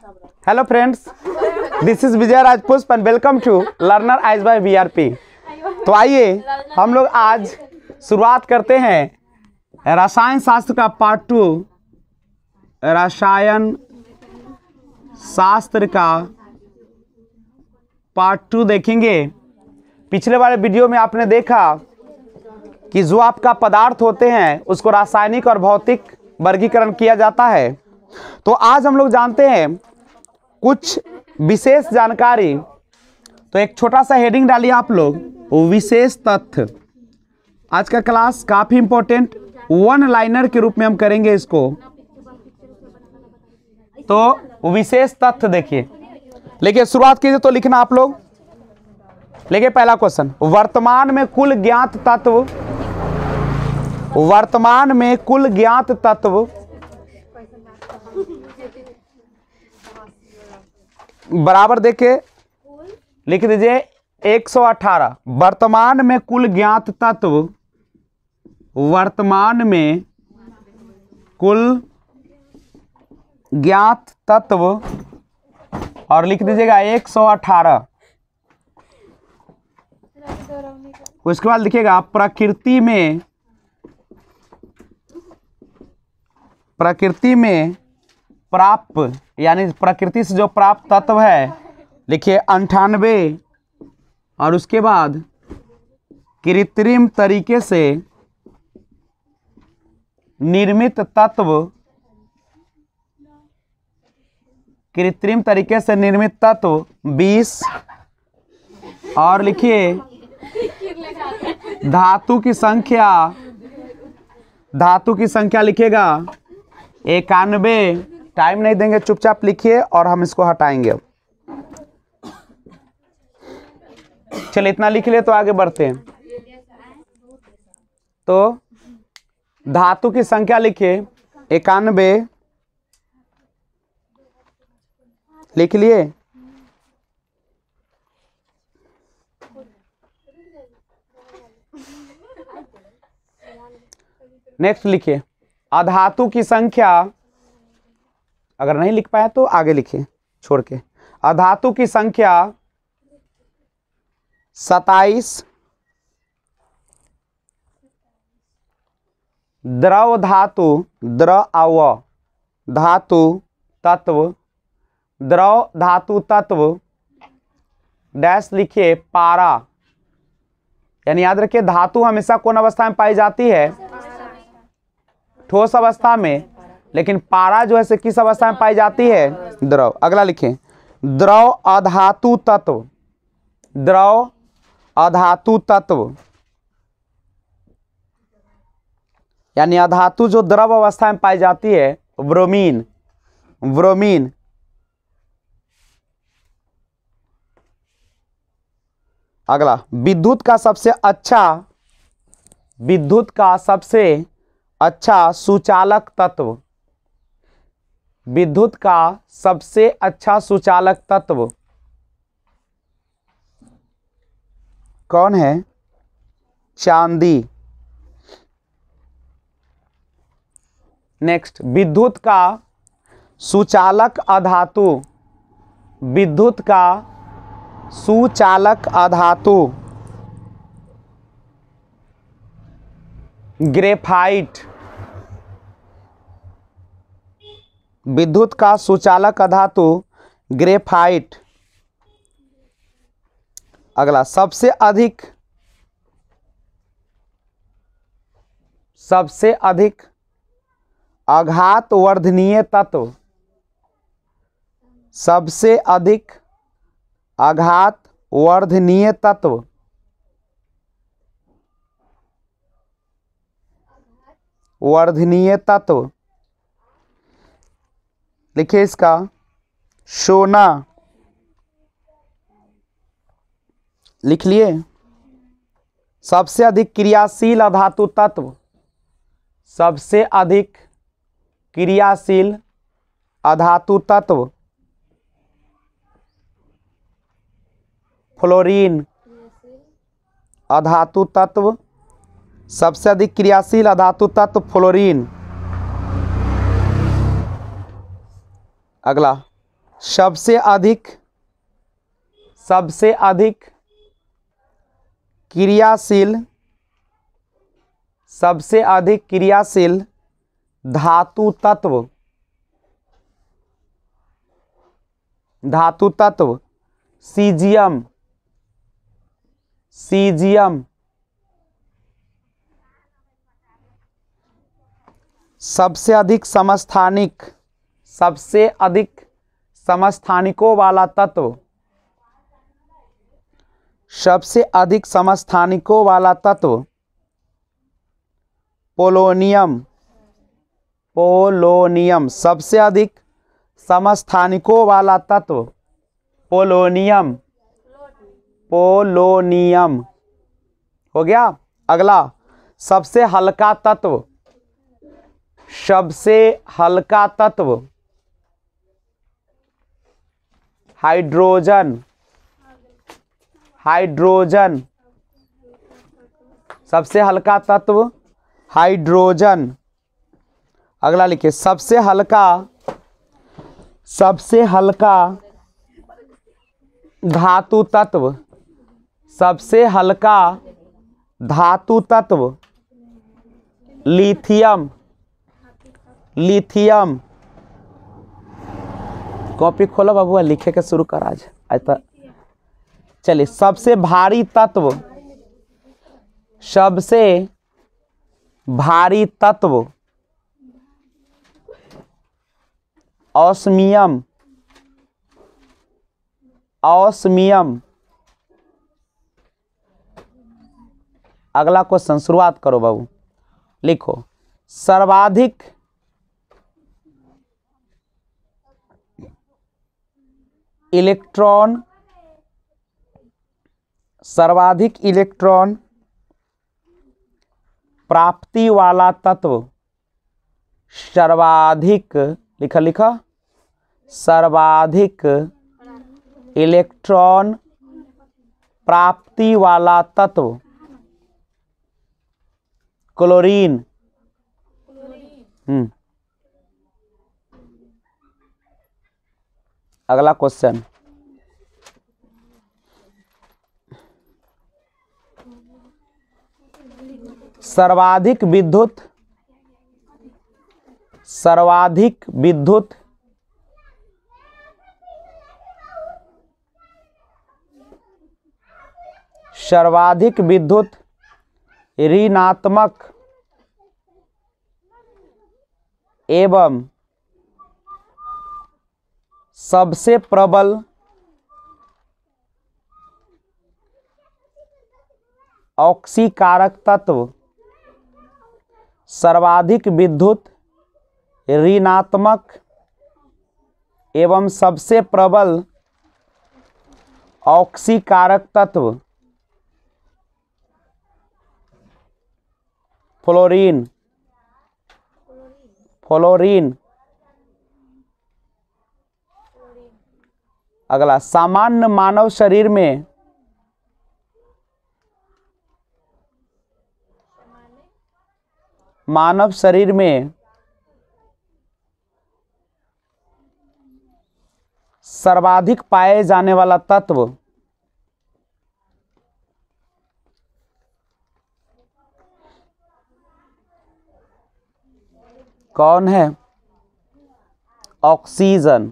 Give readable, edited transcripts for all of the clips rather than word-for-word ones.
Hello friends, this is Vijay Rajpushp and welcome to learner eyes by VRP. तो आइए हम लोग आज शुरुआत करते हैं रसायन शास्त्र का पार्ट 2। रसायन शास्त्र का पार्ट 2 देखेंगे। पिछले वाले वीडियो में आपने देखा कि जो आपका पदार्थ होते हैं उसको रासायनिक और भौतिक वर्गीकरण किया जाता है। तो आज हम लोग जानते हैं कुछ विशेष जानकारी। तो एक छोटा सा हेडिंग डालिए आप लोग, विशेष तथ्य। आज का क्लास काफी इंपॉर्टेंट वन लाइनर के रूप में हम करेंगे इसको। तो विशेष तथ्य देखिए, लेकिन शुरुआत कीजिए तो लिखना आप लोग। लेकिन पहला क्वेश्चन, वर्तमान में कुल ज्ञात तत्व, वर्तमान में कुल ज्ञात तत्व बराबर देके लिख दीजिए 118। वर्तमान में कुल ज्ञात तत्व, वर्तमान में कुल ज्ञात तत्व और लिख दीजिएगा 118। उसके बाद लिखिएगा प्रकृति में प्राप्त, यानी प्रकृति से जो प्राप्त तत्व है लिखिए 98। और उसके बाद कृत्रिम तरीके से निर्मित तत्व, कृत्रिम तरीके से निर्मित तत्व 20। और लिखिए धातु की संख्या, धातु की संख्या लिखिएगा 91। टाइम नहीं देंगे, चुपचाप लिखिए और हम इसको हटाएंगे। चलिए इतना लिख लिए तो आगे बढ़ते हैं। तो धातु की संख्या लिखिए 91, लिख लिए। नेक्स्ट लिखिए अधातु की संख्या, अगर नहीं लिख पाया तो आगे लिखिए छोड़ के। अधातु की संख्या 27। द्रव धातु, द्रव धातु तत्व, द्रव धातु तत्व डैश लिखिए पारा। यानी याद रखिए धातु हमेशा कौन अवस्था में पाई जाती है? ठोस अवस्था में। लेकिन पारा जो है किस अवस्था में पाई जाती है? द्रव। अगला लिखें द्रव अधातु तत्व, द्रव अधातु तत्व यानी अधातु जो द्रव अवस्था में पाई जाती है ब्रोमीन, ब्रोमीन। अगला विद्युत का सबसे अच्छा, विद्युत का सबसे अच्छा सुचालक तत्व, विद्युत का सबसे अच्छा सुचालक तत्व कौन है? चांदी। नेक्स्ट विद्युत का सुचालक अधातु, विद्युत का सुचालक अधातु ग्रेफाइट, विद्युत का सुचालक अधातु ग्रेफाइट। अगला सबसे अधिक, सबसे अधिक आघात वर्धनीय तत्व, सबसे अधिक आघात वर्धनीय तत्व वर्धनीय तत्व लिखिए इसका सोना। लिख लिए। सबसे अधिक क्रियाशील अधातु तत्व, सबसे अधिक क्रियाशील अधातु तत्व फ्लोरीन। अधातु तत्व सबसे अधिक क्रियाशील अधातु तत्व फ्लोरीन। अगला सबसे अधिक क्रियाशील धातु तत्व सीजियम। सबसे अधिक समस्थानिकों वाला तत्व पोलोनियम। सबसे अधिक समस्थानिकों वाला तत्व पोलोनियम हो गया। अगला सबसे हल्का तत्व हाइड्रोजन। सबसे हल्का तत्व हाइड्रोजन। अगला लिखिए सबसे हल्का धातु तत्व लिथियम। कॉपी खोलो बाबू, लिखे के शुरू कर आज तक। चलिए सबसे भारी तत्व ऑस्मियम। अगला क्वेश्चन शुरुआत करो बाबू, लिखो सर्वाधिक इलेक्ट्रॉन प्राप्ति वाला तत्व सर्वाधिक इलेक्ट्रॉन प्राप्ति वाला तत्व क्लोरीन। अगला क्वेश्चन सर्वाधिक विद्युत ऋणात्मक एवं सबसे प्रबल ऑक्सीकारक तत्व सर्वाधिक विद्युत ऋणात्मक एवं सबसे प्रबल ऑक्सीकारक तत्व फ्लोरीन। अगला सामान्य मानव शरीर में सर्वाधिक पाए जाने वाला तत्व कौन है? ऑक्सीजन।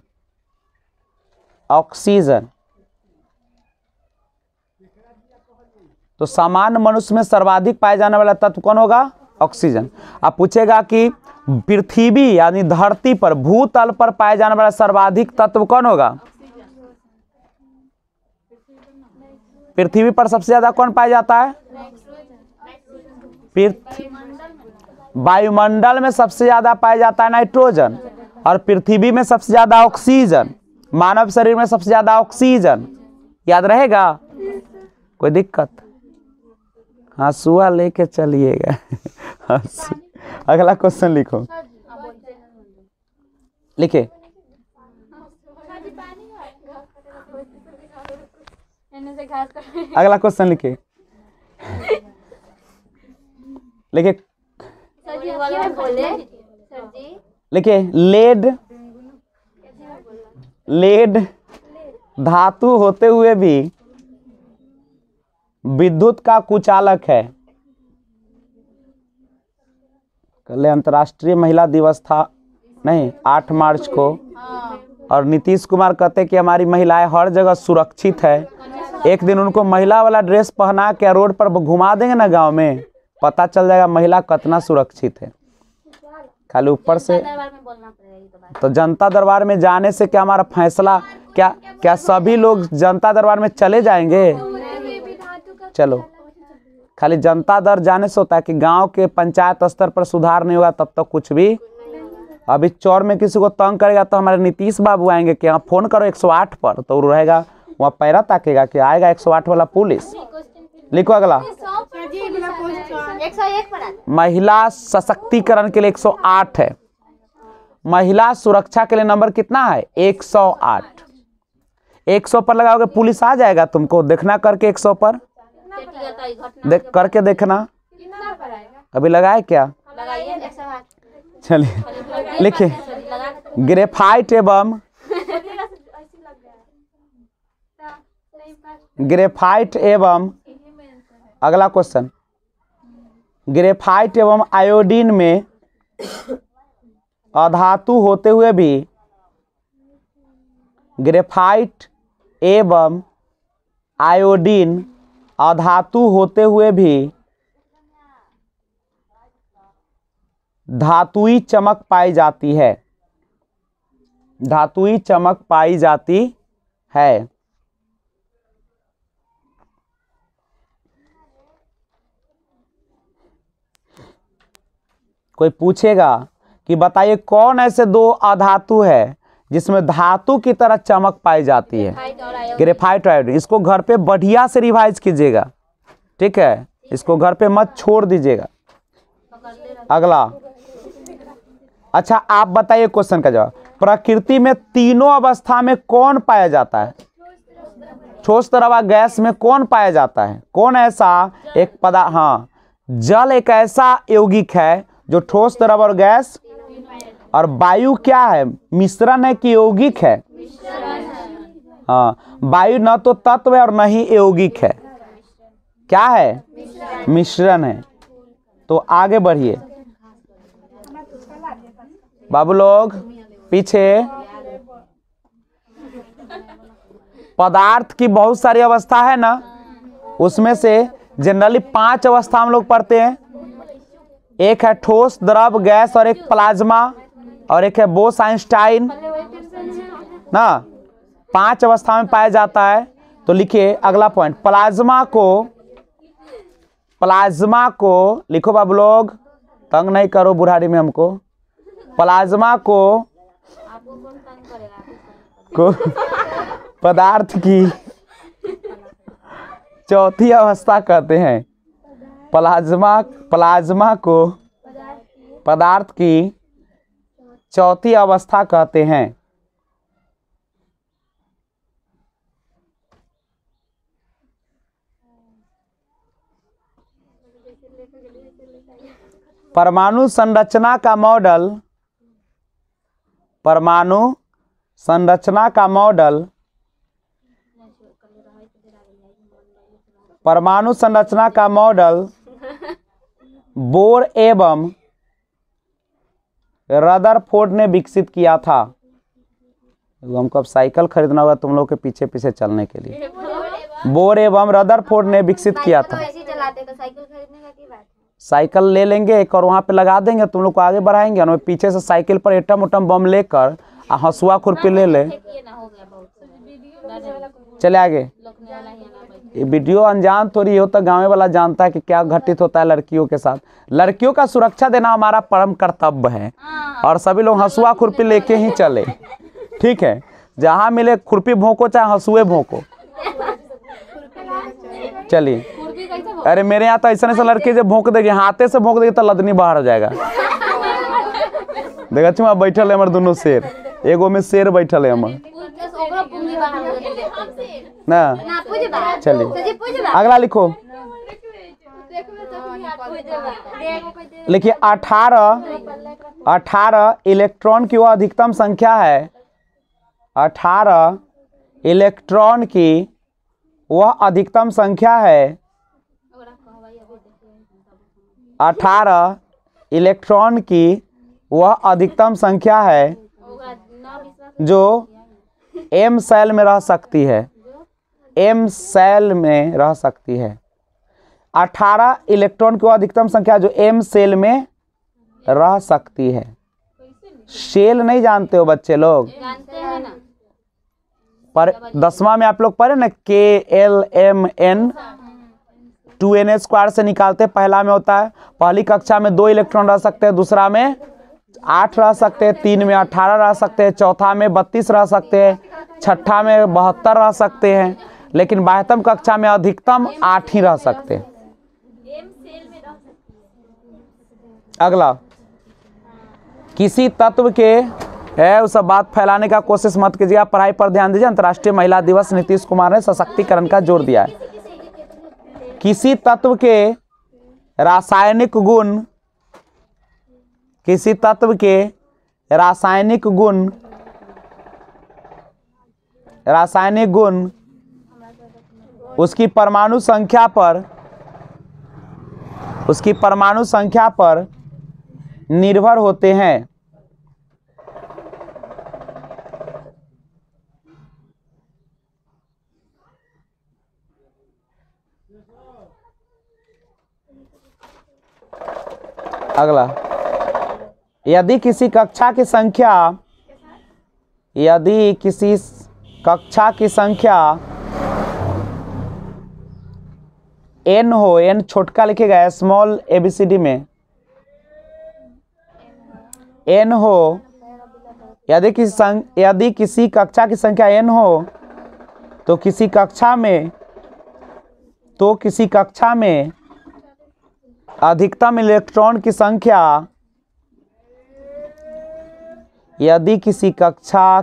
तो सामान्य मनुष्य में सर्वाधिक पाए जाने वाला तत्व कौन होगा? ऑक्सीजन। अब पूछेगा कि पृथ्वी यानी धरती पर भूतल पर पाए जाने वाला सर्वाधिक तत्व कौन होगा? पृथ्वी पर सबसे ज्यादा कौन पाया जाता है? वायुमंडल में सबसे ज्यादा पाया जाता है नाइट्रोजन, और पृथ्वी में सबसे ज्यादा ऑक्सीजन। मानव शरीर में सबसे ज्यादा ऑक्सीजन। याद रहेगा? कोई दिक्कत? हंसुआ लेके चलिएगा। अगला क्वेश्चन लिखो, लिखे अगला क्वेश्चन लिखे लिखे लेड लेड धातु होते हुए भी विद्युत का कुचालक है। कल अंतर्राष्ट्रीय महिला दिवस था, नहीं 8 मार्च को, और नीतीश कुमार कहते कि हमारी महिलाएं हर जगह सुरक्षित है। एक दिन उनको महिला वाला ड्रेस पहना के रोड पर घुमा देंगे ना गांव में, पता चल जाएगा महिला कितना सुरक्षित है। खाली ऊपर से तो जनता दरबार में जाने से क्या हमारा फैसला, क्या सभी लोग जनता दरबार में चले जाएंगे? चलो, खाली जनता दर जाने से होता है कि गांव के पंचायत स्तर पर सुधार नहीं होगा तब तक कुछ भी। अभी चौर में किसी को तंग करेगा तो हमारे नीतीश बाबू आएंगे कि हाँ फोन करो 108 पर, तो रहेगा वहाँ पैरा ताकेगा कि आएगा 108 वाला पुलिस। लिखो अगला, 101 महिला सशक्तिकरण के लिए 108 है। महिला सुरक्षा के लिए नंबर कितना है? 108। 100 पर लगाओगे पुलिस आ जाएगा तुमको, देखना करके 100 पर करके देखना। अभी लगाए क्या? चलिए लिखिए, ग्रेफाइट एवं अगला क्वेश्चन, ग्रेफाइट एवं आयोडीन में अधातु होते हुए भी, ग्रेफाइट एवं आयोडीन अधातु होते हुए भी धातुई चमक पाई जाती है। धातुई चमक पाई जाती है। कोई पूछेगा कि बताइए कौन ऐसे दो अधातु है जिसमें धातु की तरह चमक पाई जाती है? ग्रेफाइट और आयोडीन। इसको घर पे बढ़िया से रिवाइज कीजिएगा, ठीक है? इसको घर पे मत छोड़ दीजिएगा। अगला, अच्छा आप बताइए क्वेश्चन का जवाब। प्रकृति में तीनों अवस्था में कौन पाया जाता है? ठोस तरल गैस में कौन पाया जाता है? कौन ऐसा एक पदार्थ? हाँ, जल एक ऐसा यौगिक है जो ठोस तरल और गैस, और वायु क्या है? मिश्रण है कि यौगिक है? हाँ, वायु न तो तत्व है और न ही यौगिक है। क्या है? मिश्रण है। तो आगे बढ़िए बाबू लोग, पीछे। पदार्थ की बहुत सारी अवस्था है ना, उसमें से जनरली 5 अवस्था हम लोग पढ़ते हैं। एक है ठोस, द्रव, गैस, और एक प्लाज्मा, और एक है बोस-आइंस्टाइन ना। 5 अवस्था में पाया जाता है। तो लिखिए अगला पॉइंट, प्लाज्मा को लिखो बाबू लोग, तंग नहीं करो बुढ़ारी में हमको। प्लाज्मा को पदार्थ की चौथी अवस्था कहते हैं। प्लाज्मा को पदार्थ की चौथी अवस्था कहते हैं। परमाणु संरचना का मॉडल, परमाणु संरचना का मॉडल, परमाणु संरचना का मॉडल बोर एवं रदरफोर्ड ने विकसित किया था। हमको अब साइकिल खरीदना होगा तुम लोग के पीछे पीछे चलने के लिए। बोर एवं रदरफोर्ड ने विकसित किया था। साइकिल ले लेंगे एक और वहां पे लगा देंगे, तुम लोग को आगे बढ़ाएंगे, और पीछे से साइकिल पर एटम उटम बम लेकर हंसुआ खुरपी ले ले। चले आगे। ये वीडियो अनजान थोड़ी हो तो गाँव वाला जानता है कि क्या घटित होता है लड़कियों के साथ। लड़कियों का सुरक्षा देना हमारा परम कर्तव्य है, और सभी लोग हंसुआ खुरपी लेके ही चले, ठीक है? जहां मिले खुरपी भोंको चाहे हंसुए भोंको। चलिए, अरे मेरे यहाँ तो ऐसा लड़की जो भोंक देगी, हाथे से भोंक देगी तो लदनी बाहर हो जाएगा। देखा छुआ बैठल है हमारे दोनों शेर, एगो में शेर बैठल है हमारे ना। चलिए अगला लिखो, लिखिए 18 इलेक्ट्रॉन की वह अधिकतम संख्या है 18 इलेक्ट्रॉन की वह अधिकतम संख्या है, 18 इलेक्ट्रॉन की वह अधिकतम संख्या है जो m सेल में रह सकती है, m सेल में रह सकती है। 18 इलेक्ट्रॉन की वह अधिकतम संख्या जो m सेल में रह सकती है। सेल नहीं जानते हो बच्चे लोग? जानते हैं ना। पर 10वां में आप लोग पढ़े ना, KLMN 2n² से निकालते। पहला में होता है, पहली कक्षा में 2 इलेक्ट्रॉन रह सकते हैं, दूसरा में 8 रह सकते हैं, 3 में 18 रह सकते हैं, चौथा में 32 रह सकते हैं, छठा में 72 रह सकते हैं, लेकिन 22वीं कक्षा में अधिकतम 8 ही रह सकते हैं। अगला, किसी तत्व के है उस बात फैलाने का कोशिश मत कीजिए, पढ़ाई पर ध्यान दीजिए। अंतर्राष्ट्रीय महिला दिवस नीतीश कुमार ने सशक्तिकरण का जोर दिया है। किसी तत्व के रासायनिक गुण, किसी तत्व के रासायनिक गुण उसकी परमाणु संख्या पर निर्भर होते हैं। अगला, यदि किसी कक्षा की संख्या n हो, n छोटका लिखेगा स्मॉल ABCD में n हो, यदि किसी कक्षा की संख्या n हो तो किसी कक्षा में अधिकतम इलेक्ट्रॉन की संख्या, यदि किसी कक्षा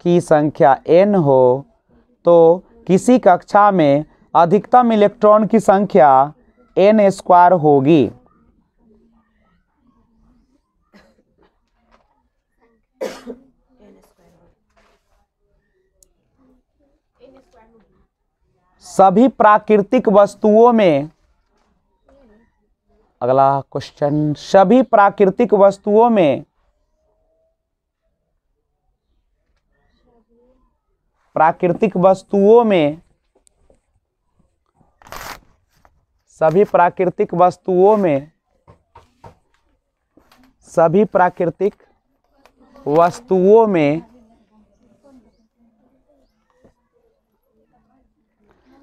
की संख्या n हो तो किसी कक्षा में अधिकतम इलेक्ट्रॉन की संख्या n² होगी। सभी प्राकृतिक वस्तुओं में, अगला क्वेश्चन, सभी प्राकृतिक वस्तुओं में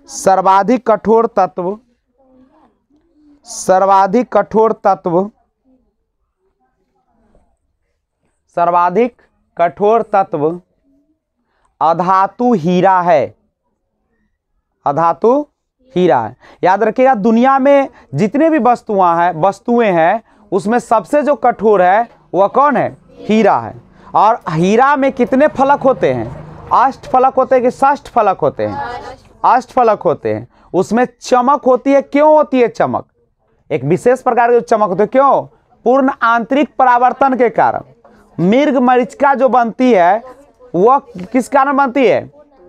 सर्वाधिक कठोर तत्व अधातु हीरा है। अधातु हीरा है। याद रखिएगा, दुनिया में जितने भी वस्तुएं हैं उसमें सबसे जो कठोर है वह कौन है? हीरा है। और हीरा में कितने फलक होते हैं? 8 फलक होते हैं कि 6 फलक होते हैं? 8 फलक होते हैं। उसमें चमक होती है। क्यों होती है चमक? एक विशेष प्रकार की चमक होती है। क्यों? पूर्ण आंतरिक परावर्तन के कारण। मृग मरीचिका जो बनती है वह किस कारण बनती है?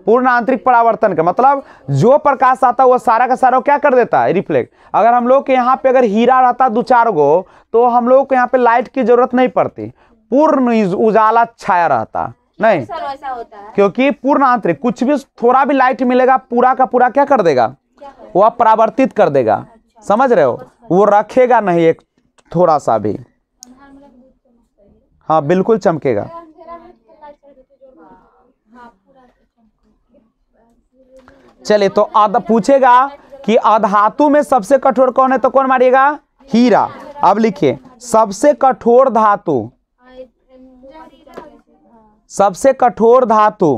पूर्ण आंतरिक परावर्तन का मतलब जो प्रकाश आता है वो सारा का सारा क्या कर देता है? रिफ्लेक्ट। अगर हम लोग के यहाँ पे अगर हीरा रहता 2-4 गो तो हम लोग को यहाँ पे लाइट की जरूरत नहीं पड़ती, पूर्ण उजाला छाया रहता। नहीं, ऐसा होता है क्योंकि पूर्ण आंतरिक, कुछ भी थोड़ा भी लाइट मिलेगा पूरा का पूरा क्या कर देगा? वह परावर्तित कर देगा। समझ रहे हो? वो रखेगा नहीं एक थोड़ा सा भी। हाँ बिल्कुल चमकेगा। चलिए, तो पूछेगा कि अधातु में सबसे कठोर कौन है, तो कौन मारिएगा? हीरा। अब लिखिए, सबसे कठोर धातु, सबसे कठोर धातु,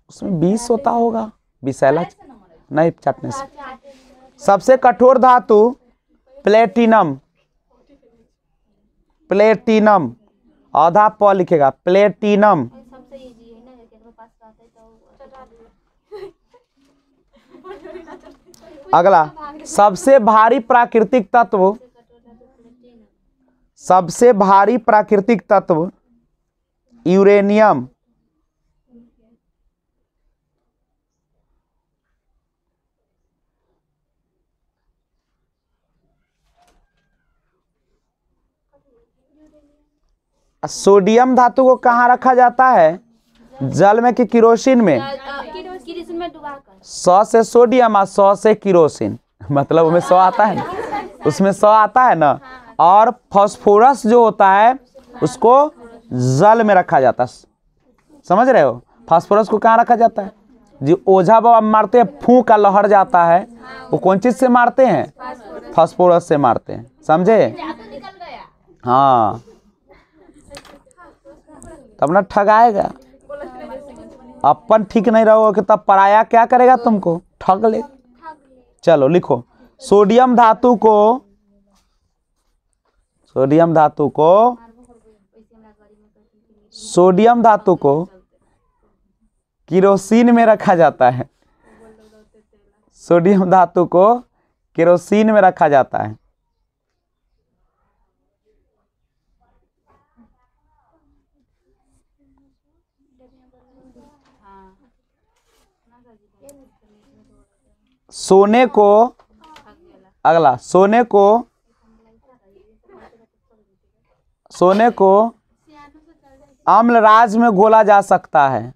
उसमें 20 होता होगा, विषैला नहीं चटने से। सबसे कठोर धातु प्लेटिनम। प्लेटिनम आधा प लिखेगा, प्लेटिनम। अगला, सबसे भारी प्राकृतिक तत्व, सबसे भारी प्राकृतिक तत्व यूरेनियम। सोडियम धातु को कहाँ रखा जाता है? जल में कि किरोसिन में? किरोसिन में डुबाकर। 100 से सोडियम और 100 से किरोसिन, मतलब उसमें 100 आता है ना, उसमें 100 आता है ना। और फास्फोरस जो होता है उसको जल में रखा जाता है, समझ रहे हो? फास्फोरस को कहाँ रखा जाता है? जो ओझा बाबा मारते हैं, फूंक का लहर जाता है, वो कौन चीज से मारते हैं? फास्फोरस से मारते हैं, समझे? हाँ, तब ना ठगाएगा। अपन ठीक नहीं रहोगे तब पराया क्या करेगा? तुमको ठग ले। चलो लिखो, सोडियम धातु को, सोडियम धातु को, सोडियम धातु को केरोसिन में रखा जाता है। सोडियम धातु को केरोसिन में रखा जाता है। सोने को, अगला, सोने को, सोने को अम्लराज में घोला जा सकता है।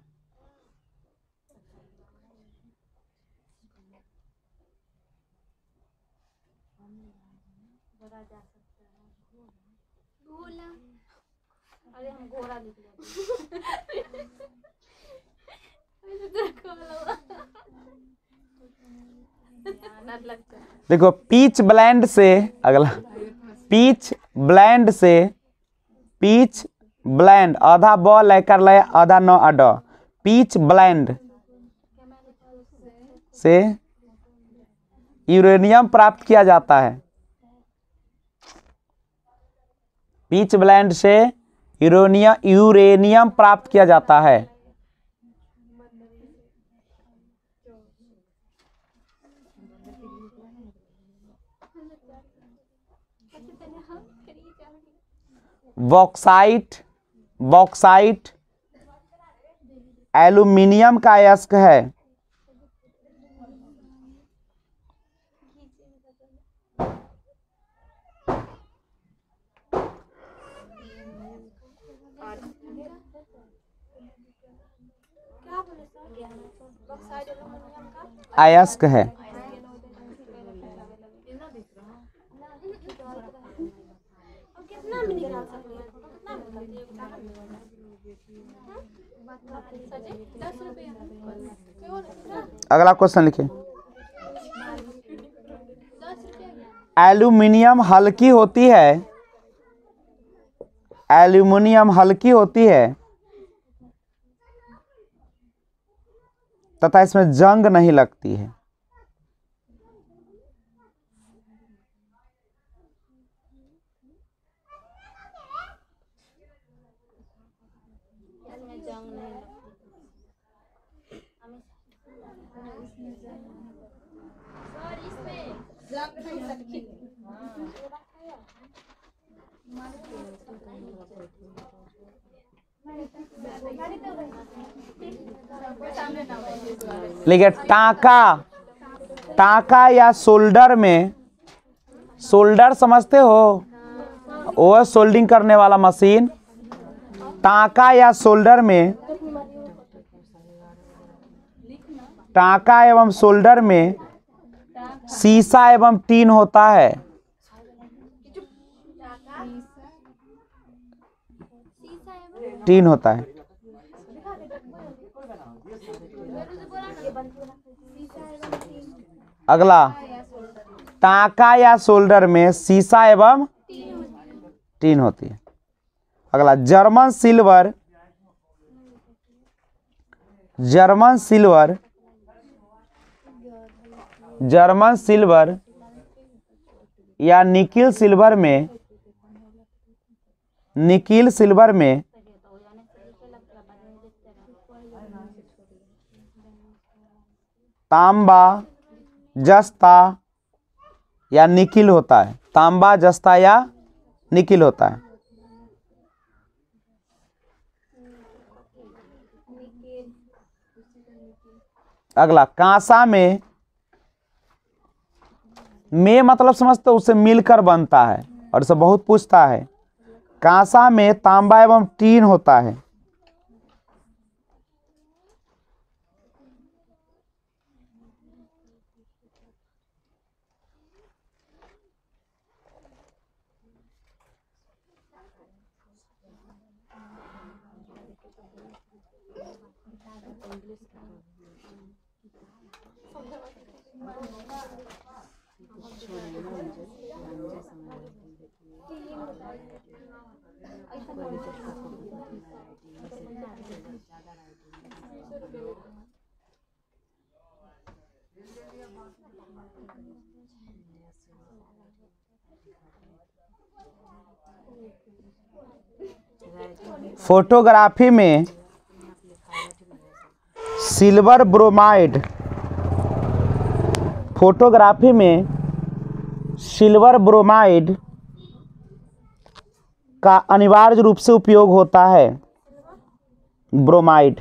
देखो, पीच ब्लेंड से, अगला, पीच ब्लेंड से, पीच ब्लेंड, आधा ब लेकर ले, आधा न अड, पीच ब्लेंड से यूरेनियम प्राप्त किया जाता है। पीच ब्लेंड से यूरेनियम प्राप्त किया जाता है। बॉक्साइट, बॉक्साइट एल्यूमिनियम का अयस्क है। अयस्क है। अगला क्वेश्चन लिखिए, एल्यूमिनियम हल्की होती है, एल्यूमिनियम हल्की होती है तथा इसमें जंग नहीं लगती है। लेकिन टांका, टांका या सोल्डर में, सोल्डर समझते हो? वो सोल्डिंग करने वाला मशीन। टांका या सोल्डर में, टांका एवं सोल्डर में सीसा एवं टीन होता है। टीन होता है। अगला, टांका या सोल्डर में सीसा एवं टीन होती है। अगला, German silver, German silver, German silver या निकिल सिल्वर में, निकिल सिल्वर में तांबा, जस्ता या निकिल होता है। तांबा, जस्ता या निकिल होता है। अगला, कांसा में मतलब समझते हो, उससे मिलकर बनता है और इसे बहुत पूछता है। कांसा में तांबा एवं टीन होता है। फोटोग्राफी में सिल्वर ब्रोमाइड, फोटोग्राफी में सिल्वर ब्रोमाइड का अनिवार्य रूप से उपयोग होता है। ब्रोमाइड।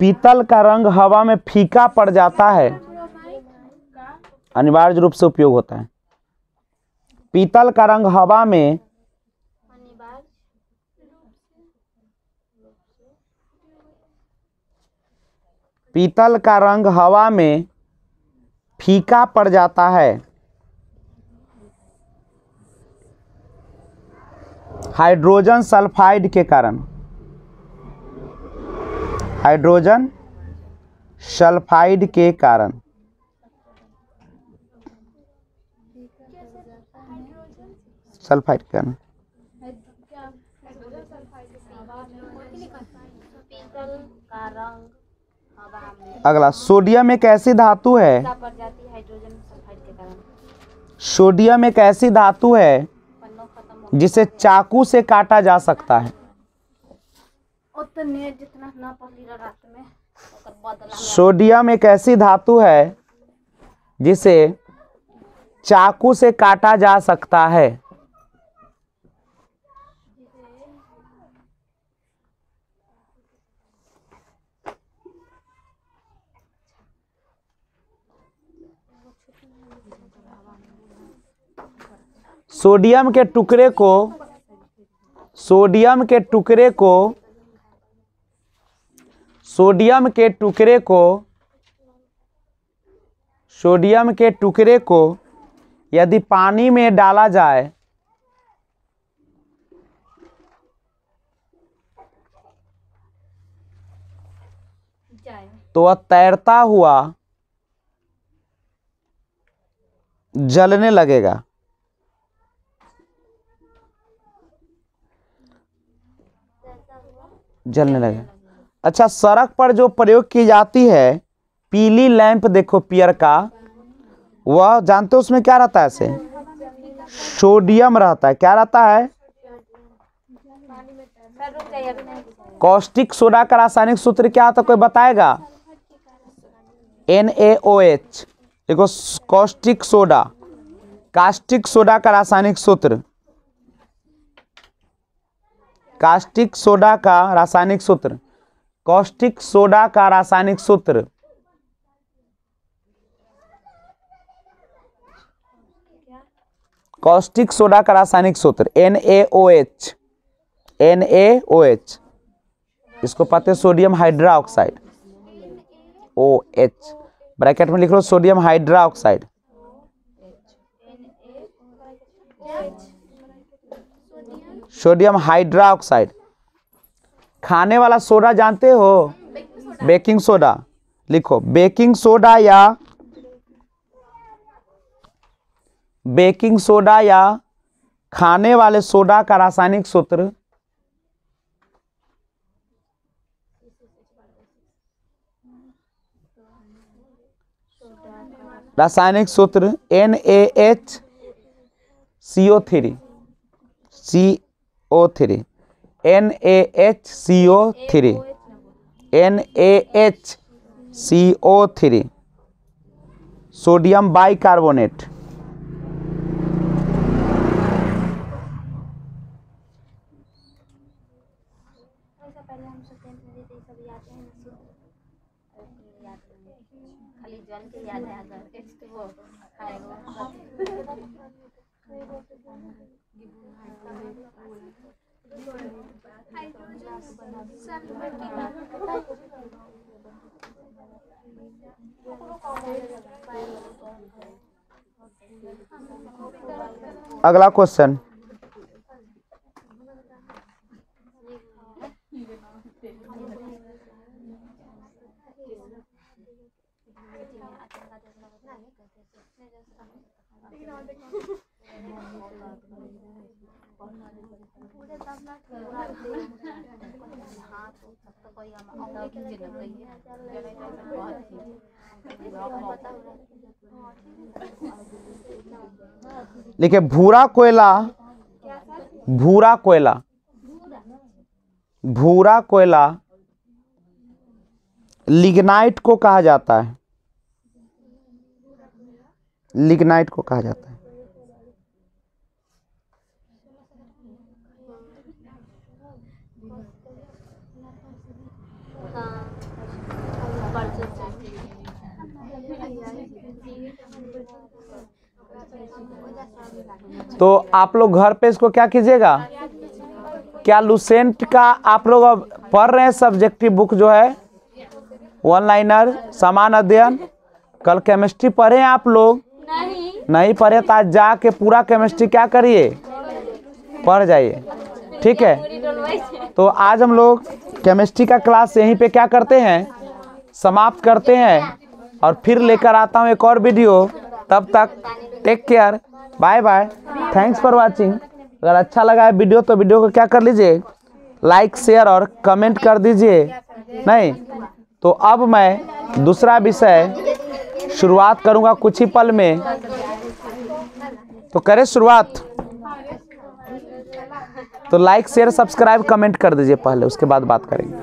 पीतल का रंग हवा में फीका पड़ जाता है, अनिवार्य रूप से उपयोग होता है। पीतल का रंग हवा में पीतल का रंग हवा में फीका पड़ जाता है हाइड्रोजन सल्फाइड के कारण। हाइड्रोजन सल्फाइड के कारण। सल्फाइड के कारण। अगला, सोडियम एक ऐसी धातु है, सोडियम एक ऐसी धातु है जिसे चाकू से काटा जा सकता है। सोडियम एक ऐसी धातु है जिसे चाकू से काटा जा सकता है। सोडियम के टुकड़े को सोडियम के टुकड़े को सोडियम के टुकड़े को सोडियम के टुकड़े को यदि पानी में डाला जाए तो वह तैरता हुआ जलने लगेगा। जलने लगेगा। अच्छा, सड़क पर जो प्रयोग की जाती है पीली लैंप, देखो पियर का, वह जानते हो उसमें क्या रहता है? ऐसे सोडियम रहता है। क्या रहता है? कॉस्टिक सोडा का रासायनिक सूत्र क्या होता है, कोई बताएगा? NaOH। देखो कॉस्टिक सोडा, कास्टिक सोडा का रासायनिक सूत्र, कास्टिक सोडा का रासायनिक सूत्र, कॉस्टिक सोडा का रासायनिक सूत्र कॉस्टिक सोडा का रासायनिक सूत्र NaOH। NaOH, इसको पता है सोडियम हाइड्रोक्साइड, OH ब्रैकेट में लिख लो, सोडियम हाइड्रोक्साइड। Sodium hydroxide. खाने वाला सोडा जानते हो? Baking soda. लिखो बेकिंग सोडा या खाने वाले सोडा का रासायनिक सूत्र NaHCO3 CO3 NaHCO3 NaHCO3 sodium bicarbonate. खाली जल के याद है अगर टेस्ट वो खाएगा अगला क्वेश्चन, देखिए भूरा कोयला, भूरा कोयला, भूरा कोयला लिग्नाइट को कहा जाता है, लिग्नाइट को कहा जाता है। तो आप लोग घर पे इसको क्या कीजिएगा, क्या लुसेंट का आप लोग अब पढ़ रहे हैं सब्जेक्टिव बुक जो है वन लाइनर समान अध्ययन, कल केमिस्ट्री पढ़े आप लोग? नहीं पढ़े तो आज जाके पूरा केमिस्ट्री क्या करिए, पढ़ जाइए, ठीक है। तो आज हम लोग केमिस्ट्री का क्लास यहीं पे क्या करते हैं, समाप्त करते हैं और फिर लेकर आता हूँ एक और वीडियो। तब तक take care, bye bye, thanks for watching. अगर अच्छा लगा है वीडियो तो वीडियो को क्या कर लीजिए, लाइक शेयर और कमेंट कर दीजिए। नहीं तो अब मैं दूसरा विषय शुरुआत करूंगा कुछ ही पल में, तो करें शुरुआत। तो लाइक शेयर सब्सक्राइब कमेंट कर दीजिए पहले, उसके बाद बात करेंगे।